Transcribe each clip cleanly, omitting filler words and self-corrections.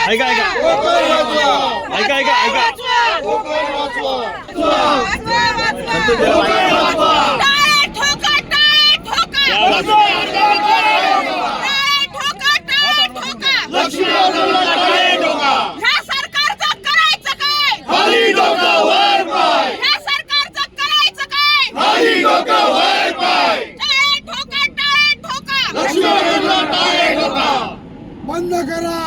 ऐका ऐका ऐका ऐका ऐका बंद करा.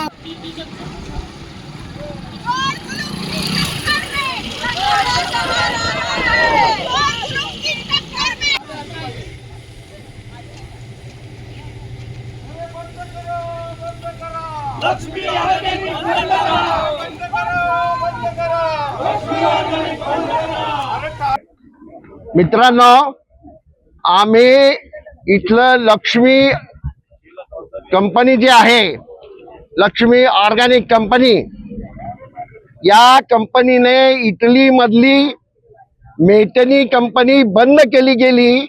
मित्रांनो, आम्ही इथलं लक्ष्मी कंपनी जी आहे, लक्ष्मी ऑर्गॅनिक कंपनी, या कंपनीने इटली मधली मेटनी कंपनी बंद केली गेली.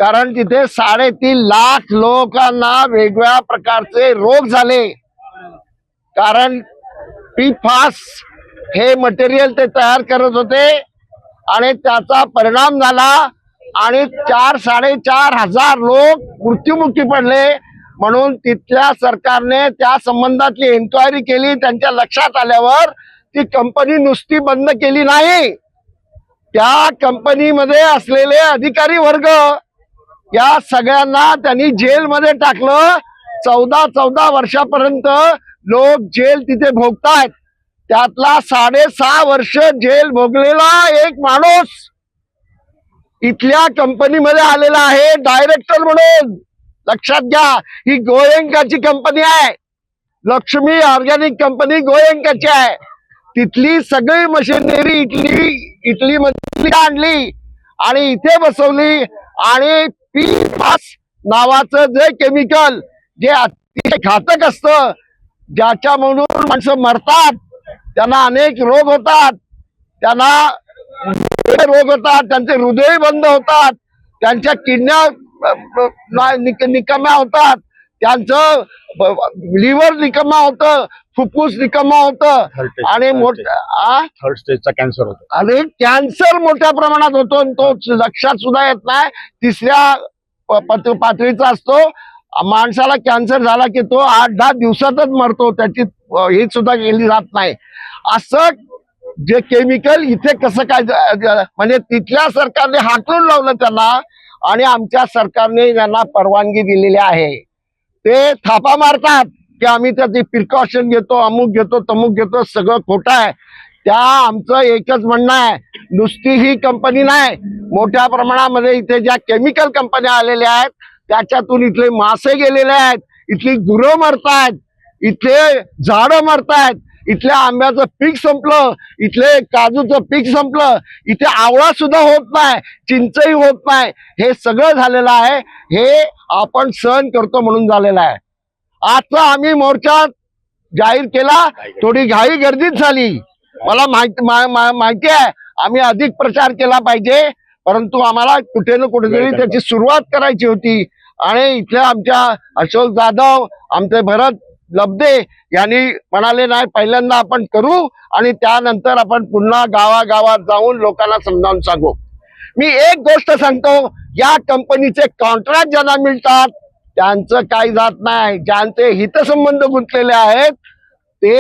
कारण तिथे 3.5 लाख लोकांना वेगवेगळ्या प्रकारचे रोग झाले. कारण PFAS हे मटेरियल ते तयार करत होते आणि त्याचा परिणाम झाला आणि 4-4.5 हजार लोक मृत्युमुखी पडले. म्हणून तिथल्या सरकारने त्या संबंधातली एन्क्वायरी केली. त्यांच्या लक्षात आल्यावर ती कंपनी नुसती बंद केली नाही, त्या कंपनीमध्ये असलेले अधिकारी वर्ग या सगळ्यांना त्यांनी जेलमध्ये टाकलं. 14 वर्षापर्यंत लोक जेल तिथे भोगतायत. त्यातला 6.5 वर्ष जेल भोगलेला एक माणूस इथल्या कंपनीमध्ये आलेला आहे डायरेक्टर म्हणून. लक्षात घ्या, ही गोयंकाची कंपनी आहे. लक्ष्मी ऑर्गॅनिक कंपनी गोयंकाची आहे. तिथली सगळी मशिनरी इटली मध्ये आणली आणि इथे बसवली. आणि PFAS नावाचं जे केमिकल, जे अतिशय घातक असतं, ज्याच्यामधून माणसं मरतात, त्यांना अनेक रोग होतात, त्यांना रोग होतात, त्यांचे हृदय बंद होतात, त्यांच्या किडन्या निकम्या होतात, त्यांचं लिव्हर निकम्या होतं, फुफ्फुस निकम्या होतं आणि थर्ड स्टेजचा कॅन्सर होतो. आणि कॅन्सर मोठ्या प्रमाणात होतो आणि तो लक्षात सुद्धा येत नाही. 3ऱ्या पातळीचा असतो. माणसाला कॅन्सर झाला की तो 8-10 दिवसातच मरतो, त्याची ही सुद्धा केली जात नाही. असं जे केमिकल इथे कसं काय, म्हणजे तिथल्या सरकारने हाकलून लावलं त्यांना आणि आमच्या सरकारने त्यांना परवानगी दिलेली आहे. ते थापा मारतात की आम्ही त्याची प्रिकॉशन घेतो, अमुक घेतो, तमुक घेतो. सगळं खोटं आहे. त्या आमचं एकच म्हणणं आहे, नुसती ही कंपनी नाही, मोठ्या प्रमाणामध्ये इथे ज्या केमिकल कंपन्या आलेल्या आहेत त्याच्यातून इथले मासे गेलेले आहेत, इथली गुरं मरतायत, इथले झाडं मरतायत, इथल्या आंब्याचं पीक संपलं, इथले काजूचं पीक संपलं, इथे आवळा सुद्धा होत नाही, चिंचही होत नाही. हे सगळं झालेलं आहे. हे आपण सहन करतो म्हणून झालेलं आहे. आजचा आम्ही मोर्चा जाहीर केला, थोडी घाई गर्दीत झाली. मला माहिती आहे आम्ही अधिक प्रचार केला पाहिजे, परंतु आम्हाला कुठे ना कुठेतरी त्याची सुरुवात करायची होती. आणि इथल्या आमच्या अशोक जाधव, आमचे भरत लब्धे यांनी म्हणाले नाही, पहिल्यांदा आपण करू आणि त्यानंतर आपण पुन्हा गावागावात जाऊन लोकांना समजावून सांगू. मी एक गोष्ट सांगतो, या कंपनीचे कॉन्ट्रॅक्ट ज्यांना मिळतात त्यांचं काही जात नाही. ज्यांचे हितसंबंध गुंतलेले आहेत ते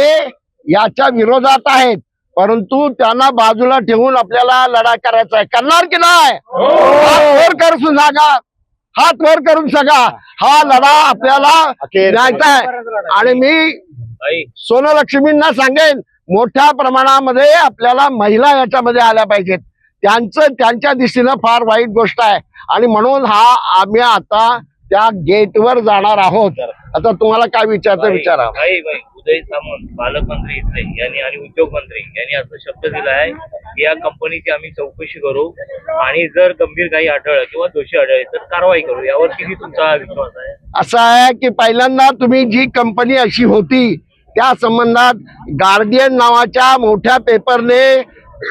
याच्या विरोधात आहेत, परंतु त्यांना बाजूला ठेवून आपल्याला लढा करायचा आहे. करणार की नाही? हात वर करून सांगा, हात वर करून सांगा, हा लढा आपल्याला न्यायचा आहे. आणि मी सोनलक्ष्मींना सांगेन, मोठ्या प्रमाणामध्ये आपल्याला महिला याच्यामध्ये आल्या पाहिजेत. त्यांच्या दिशेनं फार वाईट गोष्ट आहे आणि म्हणून आम्ही आता त्या गेटवर जाणार आहोत. आता तुम्हाला काय विचारतं विचारा. उदय सामंत पालकमंत्री इथले यांनी आणि उद्योग मंत्री यांनी असं शब्द दिला आहे की या कंपनीची आम्ही चौकशी करू आणि जर गंभीर काही आढळलं किंवा दोषी आढळले तर कारवाई करू. यावर किती तुमचा विश्वास आहे? असं आहे की पहिल्यांदा तुम्ही जी कंपनी अशी होती त्या संबंधात गार्डियन नावाच्या मोठ्या पेपरने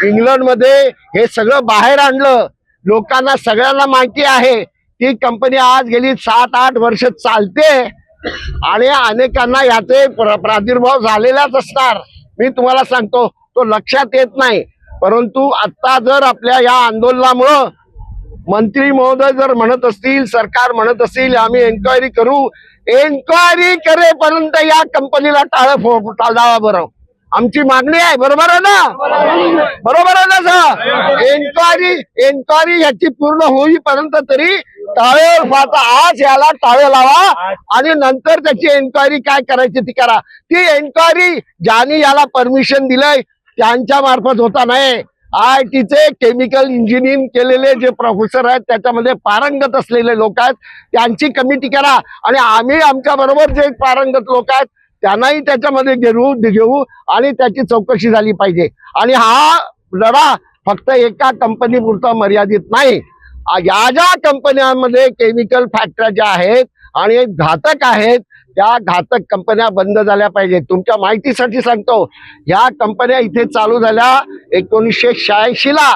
इंग्लंडमध्ये हे सगळं बाहेर आणलं. लोकांना सगळ्यांना माहिती आहे ती कंपनी आज गेली 7-8 वर्ष चालते आणि अनेकांना याचे प्रादुर्भाव झालेलाच असणार. मी तुम्हाला सांगतो, तो लक्षात येत नाही. परंतु आता जर आपल्या या आंदोलनामुळं मंत्री महोदय जर म्हणत असतील, सरकार म्हणत असेल आम्ही एन्क्वायरी करू, एन्क्वायरी करेपर्यंत या कंपनीला टाळावा बरं. आमची मागणी आहे. बरोबर आहे ना? बरोबर आहे ना सर? एन्क्वायरी ह्याची पूर्ण होईपर्यंत तरी टाळेवर पाहता आज याला टाळे लावा आणि नंतर त्याची एन्क्वायरी काय करायची ती करा. ती एन्क्वायरी ज्यांनी याला परमिशन दिलंय त्यांच्या मार्फत होता नाही. IITचे केमिकल इंजिनिअरिंग केलेले जे प्रोफेसर आहेत, त्याच्यामध्ये पारंगत असलेले लोक आहेत, त्यांची कमिटी करा आणि आम्ही आमच्या बरोबर जे पारंगत लोक आहेत त्यांनाही त्याच्यामध्ये घेऊ आणि त्याची चौकशी झाली पाहिजे. आणि हा लढा फक्त एका कंपनी पुरता मर्यादित नाही. या ज्या कंपन्यांमध्ये केमिकल फॅक्टऱ्या ज्या आहेत आणि घातक आहेत, त्या घातक कंपन्या बंद झाल्या पाहिजेत. तुमच्या माहितीसाठी सांगतो, या कंपन्या इथे चालू झाल्या 1986 ला.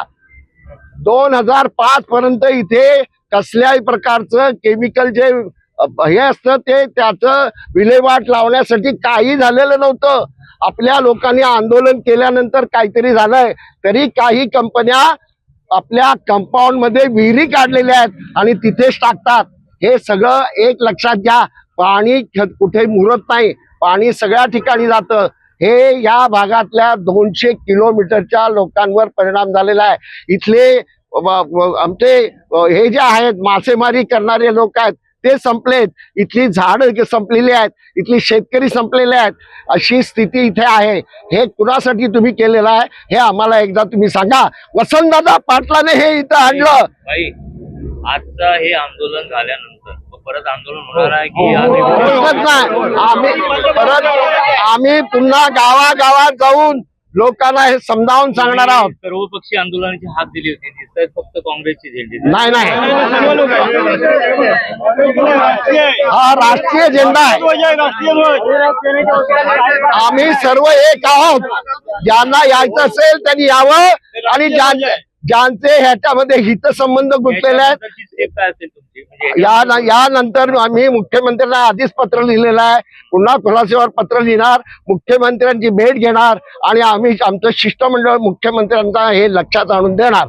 2005 पर्यंत इथे कसल्याही प्रकारचं केमिकल जे हे असतं ते त्याचं विल्हेवाट लावण्यासाठी काही झालेलं नव्हतं. आपल्या लोकांनी आंदोलन केल्यानंतर काहीतरी झालंय. तरी काही कंपन्या आपल्या कंपाऊंड मध्ये विहिरी काढलेल्या आहेत आणि तिथेच टाकतात. हे सगळं एक लक्षात घ्या. पाणी कुठे मुरत नाही, पाणी सगळ्या ठिकाणी जातं. हे या भागातल्या 200 किलोमीटरच्या लोकांवर परिणाम झालेला आहे. इथले आमचे हे जे आहेत मासेमारी करणारे लोक आहेत ते संपलेत, इथली झाडं संपलेली आहेत, इथली शेतकरी संपलेले आहेत. अशी स्थिती इथे आहे. हे कुणासाठी तुम्ही केलेलं आहे हे आम्हाला एकदा तुम्ही सांगा. वसंतदादा पाटलाने हे इथं आणलं. भाई आजचं हे आंदोलन झाल्यानंतर परत आंदोलन होणार आहे की आम्ही पुन्हा गावागावात जाऊन लोकांना हे समजावून सांगणार आहोत. सर्वपक्षीय आंदोलनाची हाक दिली होती, दिसत फक्त काँग्रेसची झेंडी. नाही हा राष्ट्रीय झेंडा आहे. आम्ही सर्व एक आहोत. ज्यांना यायचं असेल त्यांनी यावं आणि ज्यांचे ह्याच्यामध्ये हितसंबंध गुंतलेले आहेत यानंतर आम्ही मुख्यमंत्र्यांना आधीच पत्र लिहिलेलं आहे. पुन्हा खुलासेवर पत्र लिहिणार, मुख्यमंत्र्यांची भेट घेणार आणि आम्ही आमचं शिष्टमंडळ मुख्यमंत्र्यांना हे लक्षात आणून देणार.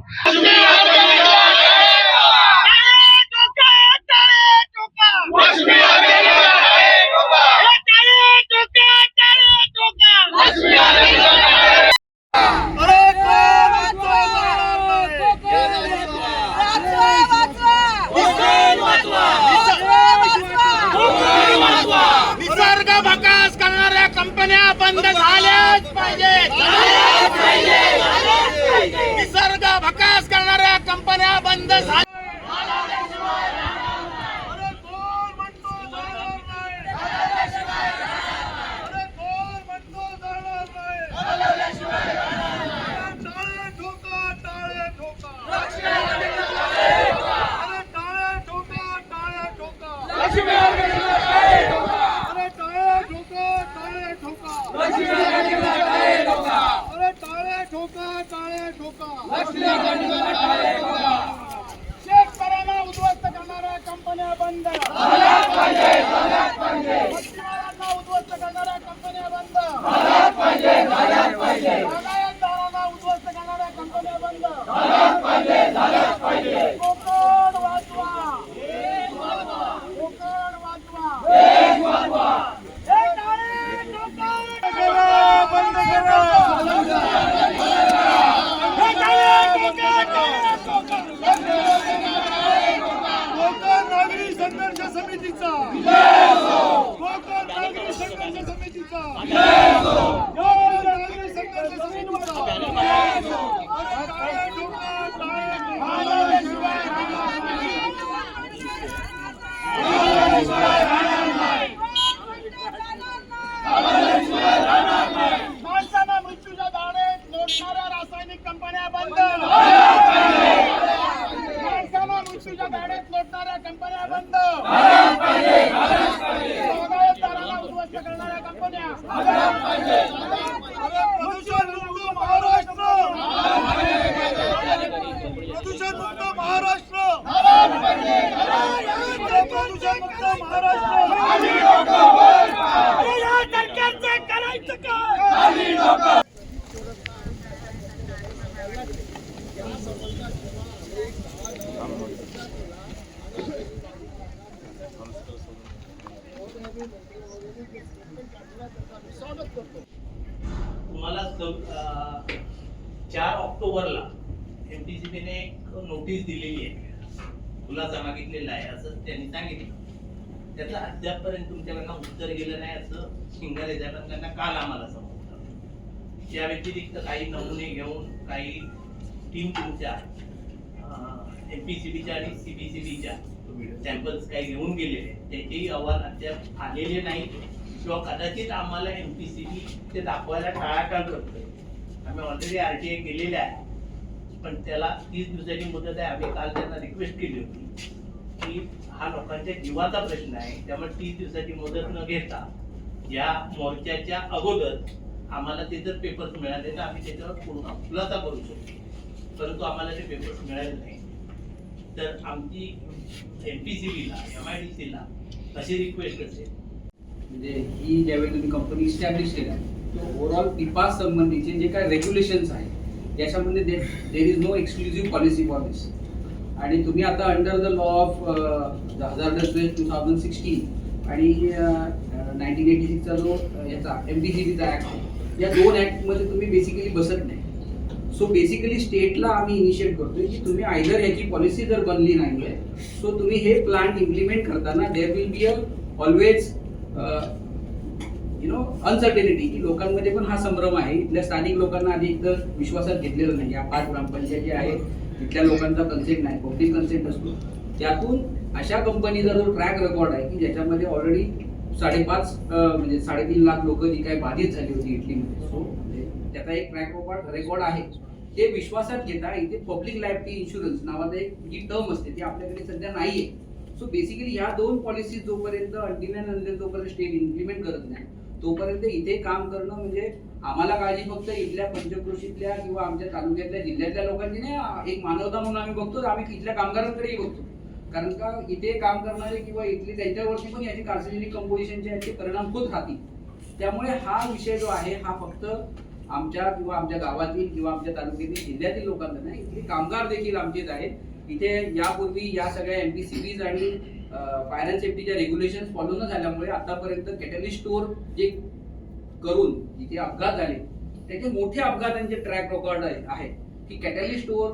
निसर्ग भकास करणाऱ्या कंपन्या बंद झाल्याच पाहिजेत. निसर्ग भकास करणाऱ्या कंपन्या बंद झाल्या. शेतकऱ्यांना उद्ध्वस्त करणाऱ्या कंपन्या बंद झाल्याच पाहिजे. मच्छीमारांना उद्ध्वस्त करणाऱ्या कंपन्या बंद झाल्याच पाहिजे. बागायतदारांना उद्ध्वस्त करणाऱ्या कंपन्या बंद झाल्याच पाहिजे. कोकण वाचवा, कोकण वाचवा. हे टाळे ठोका बंद करा. कोकण नागरी संघर्ष समितीचा, कोकण नागरी संघर्ष समितीचा, नागरी संघर्ष समितीचा. माणसांना मृत्यूच्या दाढेत लोटणाऱ्या रासायनिक कंपन्या बंद. माणसांना मृत्यूच्या दाढेत लोटणाऱ्या कंपन्या बंद. बागायतदारांना उद्ध्वस्त करणाऱ्या कंपन्या. प्रदूषण मुक्त महाराष्ट्र, प्रदूषण मुक्त महाराष्ट्र. नशामुक्त महाराष्ट्र या सरकारचं करायचं काय? तुम्हाला 4 ऑक्टोबरला एमपीसीबीने एक नोटीस दिलेली आहे, खुलासा मागितलेला आहे असं त्यांनी सांगितलं. त्याचं अद्यापपर्यंत तुमच्याकडनं उत्तर गेलं नाही असं शिंगारे साहेबांना काल आम्हाला समजलं. या व्यतिरिक्त काही नमुने घेऊन काही टीम तुमच्या एमपीसीबीच्या आणि सीबीसीबीच्या सॅम्पल्स काही घेऊन गेलेले, त्याचेही अहवाल अद्याप आलेले नाही किंवा कदाचित आम्हाला एमपीसीबी ते दाखवायला टाळाटाळ करतोय. आम्ही ऑलरेडी आरटीआय केलेले आहे, पण त्याला 30 दिवसाची मुदत आहे. आम्ही काल त्यांना रिक्वेस्ट केली होती की हा लोकांच्या जीवाचा प्रश्न आहे, त्यामुळे 30 दिवसाची मुदत न घेता या मोर्चाच्या अगोदर आम्हाला ते जर पेपर्स मिळाले तर आम्ही त्याच्यावर पूर्ण खुलासा करू शकतो. परंतु आम्हाला ते पेपर्स मिळाले नाही, तर आमची एमपीसीबीला MIDCला अशी रिक्वेस्ट असेल म्हणजे ही ज्यावेळी तुम्ही कंपनी इस्टॅब्लिश केल्या तो ओव्हरऑल पिपास संबंधीचे जे काय रेग्युलेशन्स आहेत याच्यामध्ये there is no exclusive policy for this. आणि तुम्ही आता under the law of hazardous waste 2016 आणि 1986चा जो याचा एमपीसीबीचा ऍक्ट, या 2 ऍक्टमध्ये तुम्ही बेसिकली बसत नाही. सो बेसिकली स्टेटला आम्ही इनिशिएट करतोय की तुम्ही आयदर याची पॉलिसी जर बनली नाहीये, सो तुम्ही हे प्लांट इम्प्लिमेंट करताना there will be always uncertainty, की लोकांमध्ये पण हा संभ्रम आहे. इथल्या स्थानिक लोकांना आधी एकतर विश्वासात घेतलेलं नाही. या 5 ग्रामपंचायती आहेत, तिथल्या लोकांचा कन्सेंट नाही, पब्लिक कन्सेंट असतो. त्यातून अशा कंपनीचा जो ट्रॅक रेकॉर्ड आहे की ज्याच्यामध्ये ऑलरेडी 5.5 म्हणजे 3.5 लाख लोक जी काही बाधित झाली होती इटलीमध्ये, सो त्याचा एक ट्रॅक रेकॉर्ड आहे. ते विश्वासात घेता इथे पब्लिक लायबिलिटी इन्शुरन्स नावाचं एक जी टर्म असते ती आपल्याकडे सध्या नाहीये. सो बेसिकली ह्या 2 पॉलिसी जोपर्यंत जोपर्यंत स्टेट इम्प्लिमेंट करत नाही तोपर्यंत इथे काम करणं म्हणजे आम्हाला काळजी फक्त इथल्या पंचक्रोशीतल्या किंवा आमच्या तालुक्यातल्या जिल्ह्यातल्या लोकांची नाही, एक मानवता म्हणून आम्ही बघतो, आम्ही इथल्या कामगारांकडेही बघतो. कारण का इथे काम करणारे किंवा इथले त्यांच्यावरती पण याची कार्सिनोजेनिक कंपोजिशनचे याचे परिणाम होत राहतील. त्यामुळे हा विषय जो आहे हा फक्त आमच्या किंवा आमच्या गावातील किंवा आमच्या तालुक्यातील जिल्ह्यातील लोकांना नाही, इथले कामगार देखील आमचेच आहेत. इथे यापूर्वी या सगळ्या एमपीसीबीज आणि फायर अँड सेफ्टीच्या रेग्युलेशन फॉलो न झाल्यामुळे आतापर्यंत कॅटलिस्ट स्टोअर जे करून जिथे अपघात झाले त्याचे मोठे अपघातांचे ट्रॅक रेकॉर्ड आहे की कॅटलिस्ट स्टोअर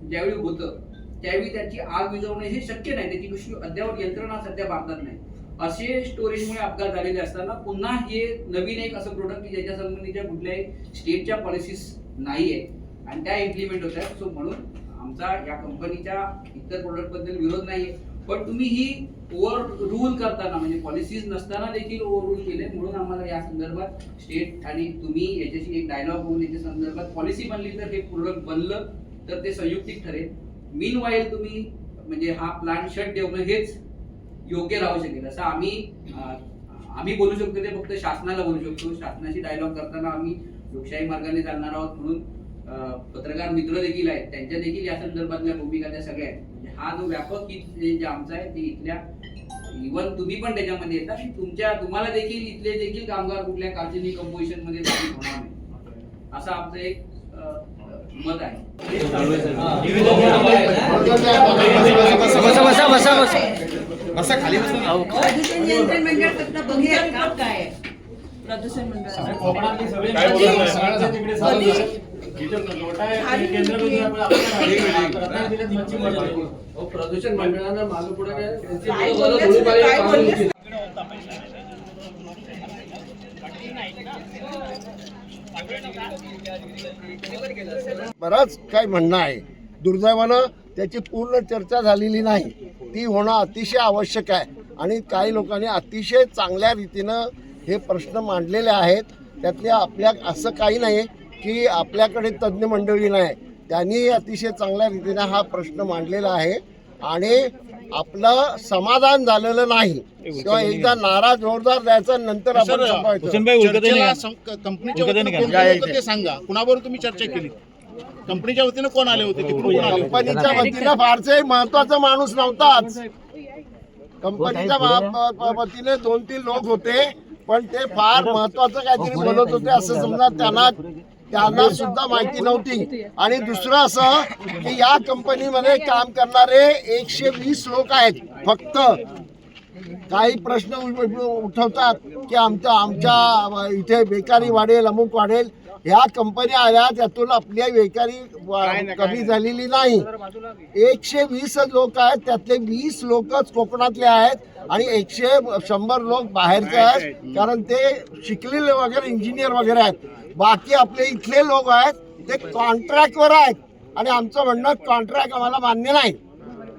ज्यावेळी होतं त्यावेळी त्याची आग विझवणे हे शक्य नाही, त्याची कशी अद्यावत यंत्रणा सध्या भारतात नाही. असे स्टोरेजमुळे अपघात झालेले असताना पुन्हा हे नवीन एक असं प्रोडक्ट की ज्याच्या संबंधीच्या कुठल्याही स्टेटच्या पॉलिसीज नाही आहे आणि त्या इम्प्लिमेंट होत आहेत. सो म्हणून आमचा या कंपनीच्या इतर प्रोडक्ट बद्दल विरोध नाहीये, पण तुम्ही ही ओव्हर रूल करताना म्हणजे पॉलिसीज नसताना देखील ओव्हर रूल केले. म्हणून आम्हाला या संदर्भात स्टेट आणि तुम्ही याच्याशी एक डायलॉग होऊन याच्या संदर्भात पॉलिसी बनली तर हे प्रोडक्ट बनलं तर ते संयुक्तिक ठरेल. मीन वाईल तुम्ही म्हणजे हा प्लांट शट ठेवणं हेच योग्य राहू शकेल असं आम्ही बोलू शकतो. ते फक्त शासनाला बोलू शकतो. शासनाशी डायलॉग करताना आम्ही लोकशाही मार्गाने चालणार आहोत म्हणून पत्रकार मित्र देखील आहेत, त्यांच्या देखील या संदर्भातल्या भूमिका त्या सगळ्या आहेत. म्हणजे हा जो व्यापक जे आमचा आहे ते इथल्या इव्हन तुम्ही पण त्याच्यामध्ये येतात की तुम्हाला देखील इथले देखील कामगार कुठल्या कार्सिनोजेनिक कंपोजिशन मध्ये होणार नाही असं आमचं एक मत आहे. प्रदूषण नियंत्रण मंडळ फक्त बघूया काम काय आहे. प्रदूषण प्रदूषण मंडळानं मागं पुढे बरंच काय म्हणणं आहे. दुर्दैवानं त्याची पूर्ण चर्चा झालेली नाही. ती होणं अतिशय आवश्यक आहे आणि काही लोकांनी अतिशय चांगल्या रीतीनं हे प्रश्न मांडलेले आहेत. त्यातले असं काही नाही की आपल्याकडे तज्ज्ञ मंडळी नाही, त्यांनी अतिशय चांगल्या रीतीनं हा प्रश्न मांडलेला आहे आणि आपलं समाधान झालेलं नाही किंवा एकदा नारा जोरदार द्यायचा नंतर आपण ते सांगा कुणाबरोबर तुम्ही चर्चा केली? कंपनीच्या वतीनं कोण आले होते? कंपनीच्या वतीनं फारसे महत्वाचा माणूस नव्हताच. कंपनीच्या वतीने 2-3 लोक होते, पण ते फार महत्वाचं काहीतरी बोलत होते असं समजा त्यांना सुद्धा माहिती नव्हती. आणि दुसरं असं की या कंपनीमध्ये काम करणारे 120 लोक आहेत फक्त. काही प्रश्न उठवतात की आमच्या इथे बेकारी वाढेल, अमुक वाढेल. ह्या कंपन्या आल्या त्यातून आपली बेकारी कमी झालेली नाही. 120 लोक आहेत, त्यातले 20 लोकच कोकणातले आहेत आणि 100 लोक बाहेरचे आहेत, कारण ते शिकलेले वगैरे इंजिनियर वगैरे आहेत. बाकी आपले इथले लोक आहेत ते कॉन्ट्रॅक्टवर आहेत. आणि आमचं म्हणणं कॉन्ट्रॅक्ट आम्हाला मान्य नाही.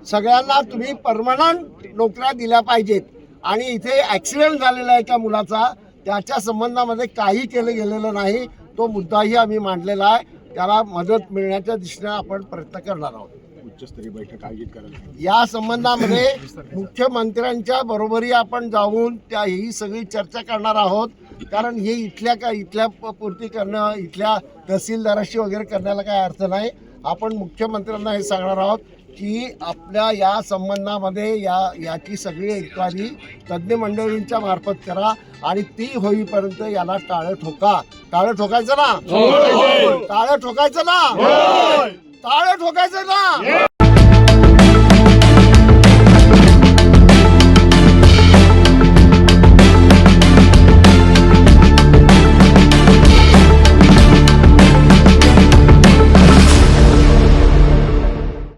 सगळ्यांना तुम्ही परमनंट नोकऱ्या दिल्या पाहिजेत. आणि इथे ॲक्सिडेंट झालेला आहे एका मुलाचा, त्याच्या संबंधामध्ये काही केलं गेलेलं नाही. तो मुद्दाही आम्ही मांडलेला आहे. त्याला मदत मिळण्याच्या दिशेने आपण प्रयत्न करणार आहोत. उच्चस्तरीय बैठक आयोजित करायला या संबंधामध्ये मुख्यमंत्र्यांच्या बरोबरी आपण जाऊन ही सगळी चर्चा करणार आहोत. कारण हे इथल्या पूर्ती करणं, इथल्या तहसीलदाराशी वगैरे करण्याला काही अर्थ नाही. आपण मुख्यमंत्र्यांना हे सांगणार आहोत की आपल्या या संबंधामध्ये याची सगळी इन्क्वायरी तज्ज्ञ मंडळींच्या मार्फत करा आणि ती होईपर्यंत याला टाळं ठोकायचं ना.